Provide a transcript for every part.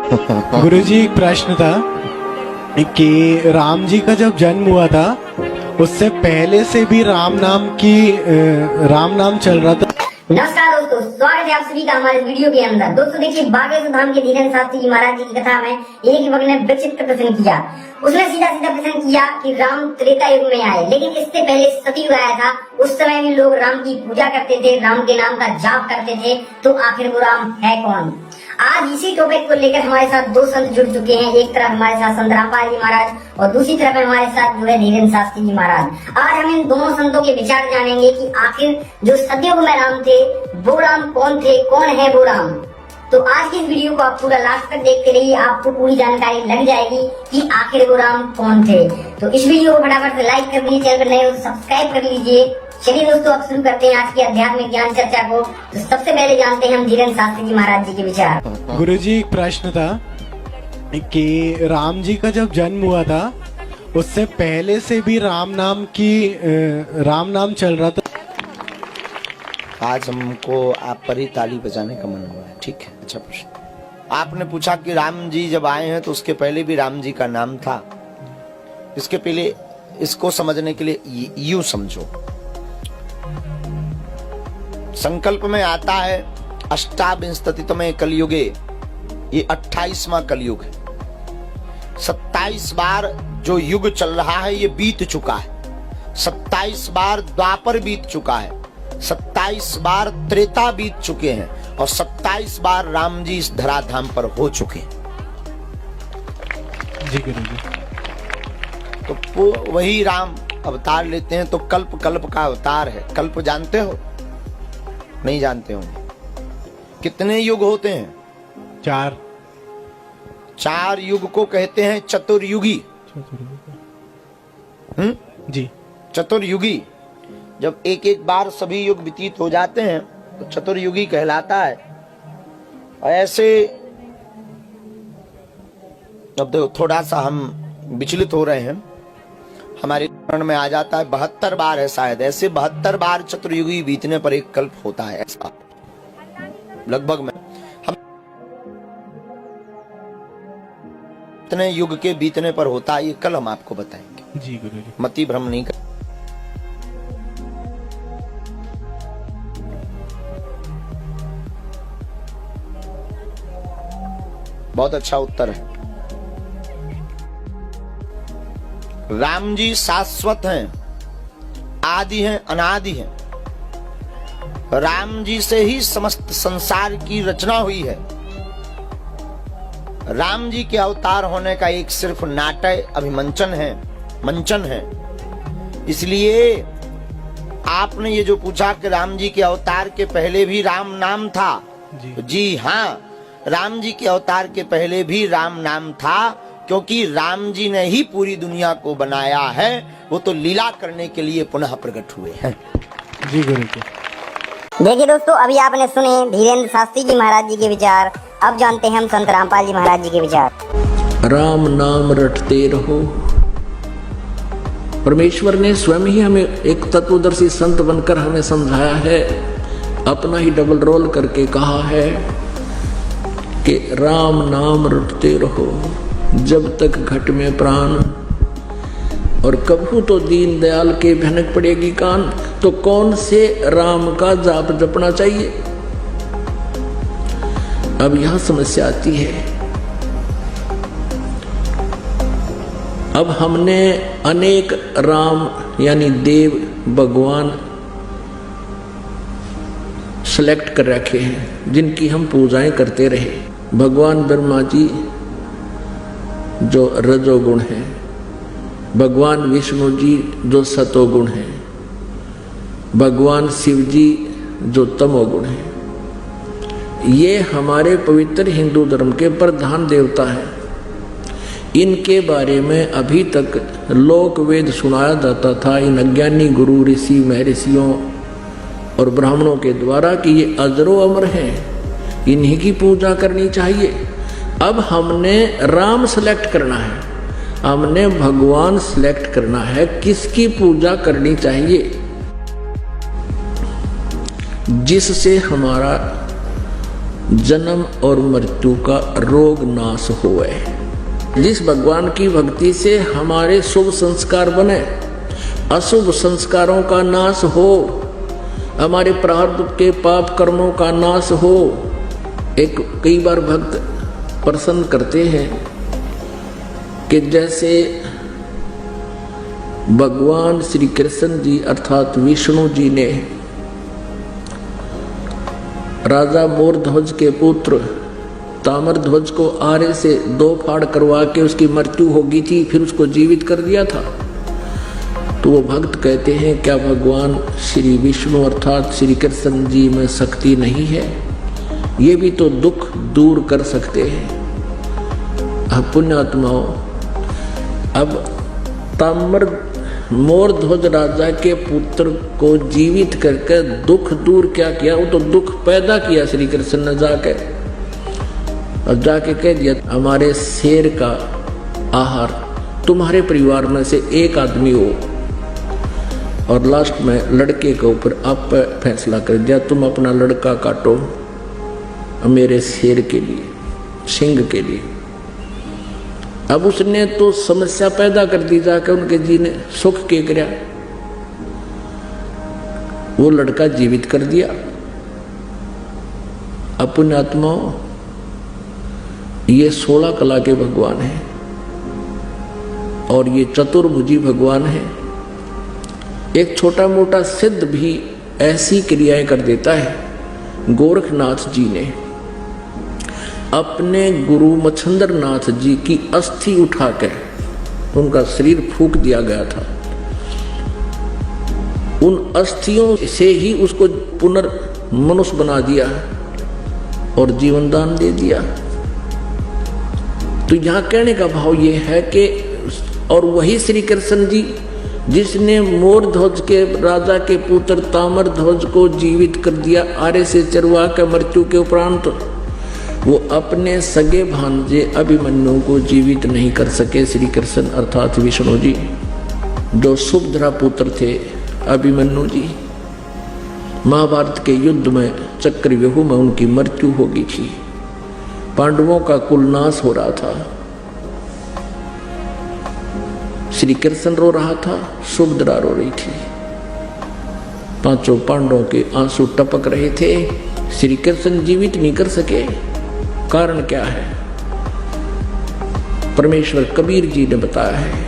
गुरुजी, एक प्रश्न था कि राम जी का जब जन्म हुआ था उससे पहले से भी राम नाम चल रहा था। नमस्कार दोस्तों, स्वागत है आप सभी का हमारे वीडियो के अंदर। दोस्तों देखिए, बागेश्वर धाम के धीरेन्द्र शास्त्री जी महाराज जी की कथा में एक युवक ने विचित्र प्रश्न किया। उसने सीधा सीधा प्रश्न किया कि राम त्रेता युग में आए, लेकिन इससे पहले सतयुग आया था। उस समय भी लोग राम की पूजा करते थे, राम के नाम का जाप करते थे, तो आखिर वो राम है कौन? आज इसी टॉपिक को लेकर हमारे साथ दो संत जुड़ चुके हैं। एक तरफ हमारे साथ संत रामपाल जी महाराज और दूसरी तरफ हमारे साथ जुड़े धीरेन्द्र शास्त्री जी महाराज। आज हम इन दोनों संतों के विचार जानेंगे कि आखिर जो सतयुग में राम थे वो राम कौन थे, कौन है वो राम। तो आज की इस वीडियो को आप पूरा लास्ट तक देखते रहिए, आपको पूरी जानकारी लग जाएगी कि आखिर वो राम कौन थे। तो इस वीडियो को फटाफट से लाइक कर दीजिए, चैनल पर नए हो तो सब्सक्राइब कर लीजिए। चलिए दोस्तों, अब शुरू करते हैं आज की आध्यात्मिक ज्ञान चर्चा को। तो सबसे पहले जानते हैं हम धीरेन्द्र शास्त्री जी महाराज जी के विचार। गुरुजी, एक प्रश्न था कि राम जी का जब जन्म हुआ था उससे पहले से भी राम नाम चल रहा था। आज हमको आप पर ही ताली बजाने का मन हुआ है, ठीक है। अच्छा प्रश्न आपने पूछा कि राम जी जब आए हैं तो उसके पहले भी राम जी का नाम था। इसके पहले इसको समझने के लिए यूं समझो, संकल्प में आता है अष्टाविंशतितमे कलयुगे, ये 28वां कलयुग है। 27 बार जो युग चल रहा है ये बीत चुका है। 27 बार द्वापर बीत चुका है, 27 बार त्रेता बीत चुके हैं और 27 बार राम जी इस धराधाम पर हो चुके हैं। जी गुरुजी। तो वही राम अवतार लेते हैं तो कल्प कल्प का अवतार है। कल्प जानते हो? नहीं जानते होंगे। कितने युग होते हैं? 4। 4 युग को कहते हैं चतुर्युगी। जी, चतुर्युगी। जब एक एक बार सभी युग व्यतीत हो जाते हैं तो चतुर्युगी कहलाता है। और ऐसे अब देखो, थोड़ा सा हम विचलित हो रहे हैं, हमारे स्मरण में आ जाता है 72 बार है शायद। ऐसे 72 बार चतुर्युगी बीतने पर एक कल्प होता है, ऐसा लगभग में हम इतने युग के बीतने पर होता है। ये कल हम आपको बताएंगे। जी गुरुजी। मति भ्रम नहीं कर। बहुत अच्छा उत्तर है। राम जी शाश्वत हैं, आदि हैं, अनादि हैं। राम जी से ही समस्त संसार की रचना हुई है। राम जी के अवतार होने का एक सिर्फ नाट्य अभिमंचन है, मंचन है। इसलिए आपने ये जो पूछा कि राम जी के अवतार के पहले भी राम नाम था, जी हाँ, राम जी के अवतार के पहले भी राम नाम था, क्योंकि राम जी ने ही पूरी दुनिया को बनाया है। वो तो लीला करने के लिए पुनः प्रकट हुए हैं। जी गुरुजी। देखिए दोस्तों, अभी आपने सुने धीरेन्द्र शास्त्री जी महाराज जी के विचार। अब जानते हैं हम संत रामपाल जी महाराज जी के विचार। राम नाम रटते रहो। परमेश्वर ने स्वयं ही हमें एक तत्वदर्शी संत बनकर हमें समझाया है, अपना ही डबल रोल करके कहा है कि राम नाम रटते रहो जब तक घट में प्राण। और कभू तो दीन दयाल के भनक पड़ेगी कान। तो कौन से राम का जाप जपना चाहिए? अब यहां समस्या आती है। अब हमने अनेक राम यानी देव भगवान सेलेक्ट कर रखे हैं, जिनकी हम पूजाएं करते रहे। भगवान ब्रह्मा जी जो रजोगुण है, भगवान विष्णु जी जो सतोगुण है, भगवान शिव जी जो तमोगुण है। ये हमारे पवित्र हिंदू धर्म के प्रधान देवता हैं। इनके बारे में अभी तक लोक वेद सुनाया जाता था इन अज्ञानी गुरु ऋषि महर्षियों और ब्राह्मणों के द्वारा कि ये अजरो अमर हैं, इन्हीं की पूजा करनी चाहिए। अब हमने राम सेलेक्ट करना है, हमने भगवान सेलेक्ट करना है, किसकी पूजा करनी चाहिए, जिससे हमारा जन्म और मृत्यु का रोग नाश होए। जिस भगवान की भक्ति से हमारे शुभ संस्कार बने, अशुभ संस्कारों का नाश हो, हमारे प्रारब्ध के पाप कर्मों का नाश हो। एक कई बार भक्त प्रसन्न करते हैं कि जैसे भगवान श्री कृष्ण जी अर्थात विष्णु जी ने राजा मोरध्वज के पुत्र ताम्रध्वज को आरे से 2 फाड़ करवा के उसकी मृत्यु हो गई थी, फिर उसको जीवित कर दिया था। तो वो भक्त कहते हैं क्या भगवान श्री विष्णु अर्थात श्री कृष्ण जी में शक्ति नहीं है? ये भी तो दुख दूर कर सकते हैं। अब पुण्यात्माओं, अब मोरध्वज राजा के पुत्र को जीवित करके दुख दूर क्या किया? वो तो दुख पैदा किया श्री कृष्ण ने जाके, और जाके कह दिया हमारे शेर का आहार तुम्हारे परिवार में से एक आदमी हो। और लास्ट में लड़के के ऊपर आप फैसला कर दिया, तुम अपना लड़का काटो मेरे शेर के लिए, सिंह के लिए। अब उसने तो समस्या पैदा कर दी जाकर, उनके जी ने सुख के कराया, वो लड़का जीवित कर दिया। अब पुण्यात्माओं, ये 16 कला के भगवान हैं और ये चतुर्भुजी भगवान है। एक छोटा मोटा सिद्ध भी ऐसी क्रियाएं कर देता है। गोरखनाथ जी ने अपने गुरु मच्छंदर नाथ जी की अस्थि उठाकर उनका शरीर फूंक दिया गया था, उन अस्थियों से ही उसको पुनर्मनुष्य बना दिया और जीवन दान दे दिया। तो यहां कहने का भाव ये है कि और वही श्री कृष्ण जी जिसने मोरध्वज के राजा के पुत्र ताम्रध्वज को जीवित कर दिया आरे से चरवा कर मृत्यु के उपरांत, वो अपने सगे भांजे अभिमन्यु को जीवित नहीं कर सके। श्री कृष्ण अर्थात विष्णु जी जो सुभद्रा पुत्र थे अभिमन्यु जी, महाभारत के युद्ध में चक्रव्यूह में उनकी मृत्यु हो गई थी। पांडवों का कुल नाश हो रहा था, श्री कृष्ण रो रहा था, सुभद्रा रो रही थी, 5 पांडवों के आंसू टपक रहे थे। श्री कृष्ण जीवित नहीं कर सके, कारण क्या है? परमेश्वर कबीर जी ने बताया है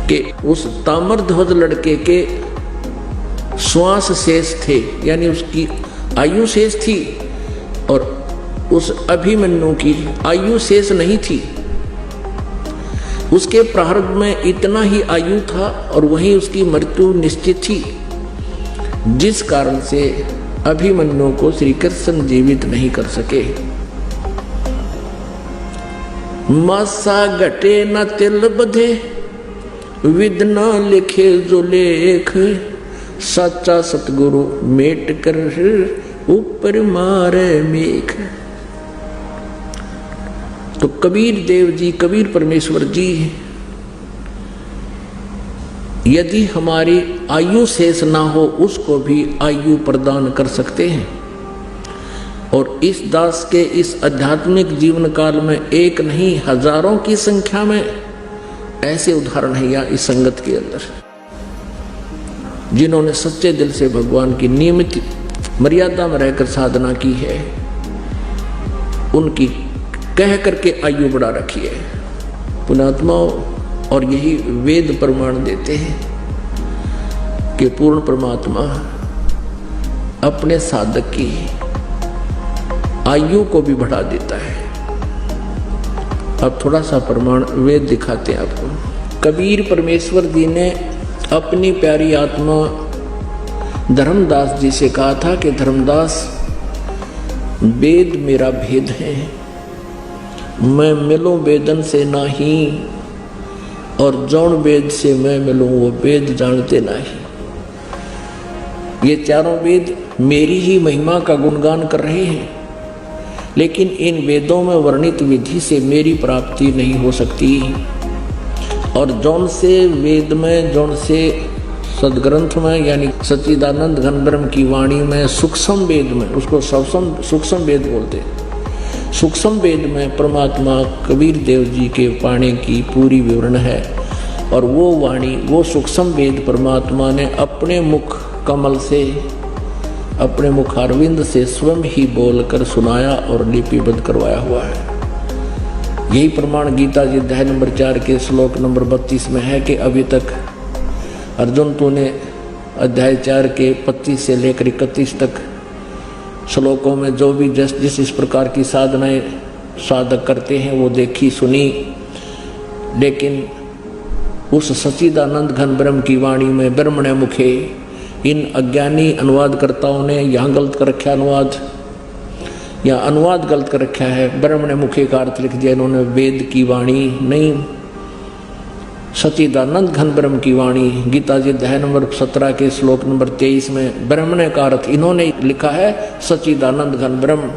कि उस ताम्रध्वज लड़के के श्वास शेष थे, यानी उसकी आयु शेष थी, और उस अभिमन्यु की आयु शेष नहीं थी। उसके प्रारब्ध में इतना ही आयु था और वहीं उसकी मृत्यु निश्चित थी, जिस कारण से अभिमन्यु को श्री कृष्ण जीवित नहीं कर सके। मासा घटे न तिल बधे, विद न लिखे जो लेख, सच्चा सतगुरु मेट कर ऊपर मारे मेघ। तो कबीर देव जी, कबीर परमेश्वर जी यदि हमारी आयु शेष ना हो उसको भी आयु प्रदान कर सकते हैं। और इस दास के इस आध्यात्मिक जीवन काल में एक नहीं हजारों की संख्या में ऐसे उदाहरण है यहाँ इस संगत के अंदर, जिन्होंने सच्चे दिल से भगवान की नियमित मर्यादा में रहकर साधना की है, उनकी कह करके आयु बढ़ा रखी है पुण्यात्माओं। और यही वेद प्रमाण देते हैं कि पूर्ण परमात्मा अपने साधक की आयु को भी बढ़ा देता है। अब थोड़ा सा प्रमाण वेद दिखाते हैं आपको। कबीर परमेश्वर जी ने अपनी प्यारी आत्मा धर्मदास जी से कहा था कि धर्मदास, वेद मेरा भेद है, मैं मिलूं वेदन से नहीं, और जौन वेद से मैं मिलूं वो वेद जानते नहीं। ये चारों वेद मेरी ही महिमा का गुणगान कर रहे हैं, लेकिन इन वेदों में वर्णित विधि से मेरी प्राप्ति नहीं हो सकती। और जौन से वेद में जौन से सदग्रंथ में यानी सच्चिदानंद घन ब्रह्म की वाणी में सूक्ष्म वेद में, उसको सूक्ष्म वेद बोलते हैं, सूक्ष्म वेद में परमात्मा कबीर देव जी के पाने की पूरी विवरण है। और वो वाणी, वो सूक्ष्म वेद परमात्मा ने अपने मुख कमल से, अपने मुखारविंद से स्वयं ही बोलकर सुनाया और लिपिबद्ध करवाया हुआ है। यही प्रमाण गीता जी अध्याय नंबर 4 के श्लोक नंबर 32 में है कि अभी तक अर्जुन तूने अध्याय 4 के 25 से लेकर 31 तक श्लोकों में जो भी जिस इस प्रकार की साधनाएं साधक करते हैं वो देखी सुनी, लेकिन उस सच्चिदानंद घन ब्रह्म की वाणी में ब्रह्मणे मुखे, इन अज्ञानी अनुवादकर्ताओं ने यहाँ गलत कर रखा अनुवाद गलत कर रखा है। ब्रह्मणे मुखे का अर्थ लिख दिया इन्होंने वेद की वाणी, नहीं, सच्चिदानंद घन ब्रह्म की वाणी। गीता जी अध्याय नंबर 17 के श्लोक नंबर 23 में ब्रह्मणे का अर्थ इन्होंने लिखा है सच्चिदानंद घन ब्रह्म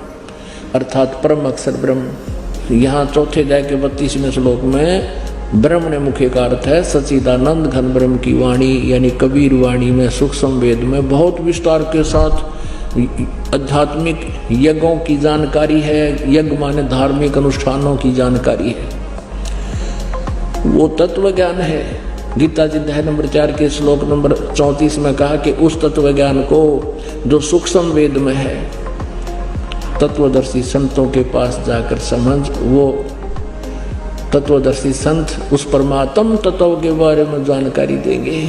अर्थात परम अक्षर ब्रह्म। यहाँ चौथे अध्याय के 32वें श्लोक में ब्रह्मणे मुखे का अर्थ है सच्चिदानंद घन ब्रह्म की वाणी, यानी कबीर वाणी में सूक्ष्म वेद में बहुत विस्तार के साथ आध्यात्मिक यज्ञों की जानकारी है। यज्ञ माने धार्मिक अनुष्ठानों की जानकारी है, वो तत्व ज्ञान है। गीता जी अध्याय नंबर 4 के श्लोक नंबर 34 में कहा कि उस तत्व ज्ञान को जो सूक्ष्म वेद में है, तत्वदर्शी संतों के पास जाकर समझ, वो तत्वदर्शी संत उस परमात्म तत्व के बारे में जानकारी देंगे।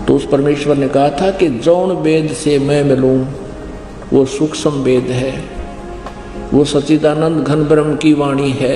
तो उस परमेश्वर ने कहा था कि जौन वेद से मैं मिलूं वो सूक्ष्म वेद है, वो सच्चिदानंद घन ब्रह्म की वाणी है।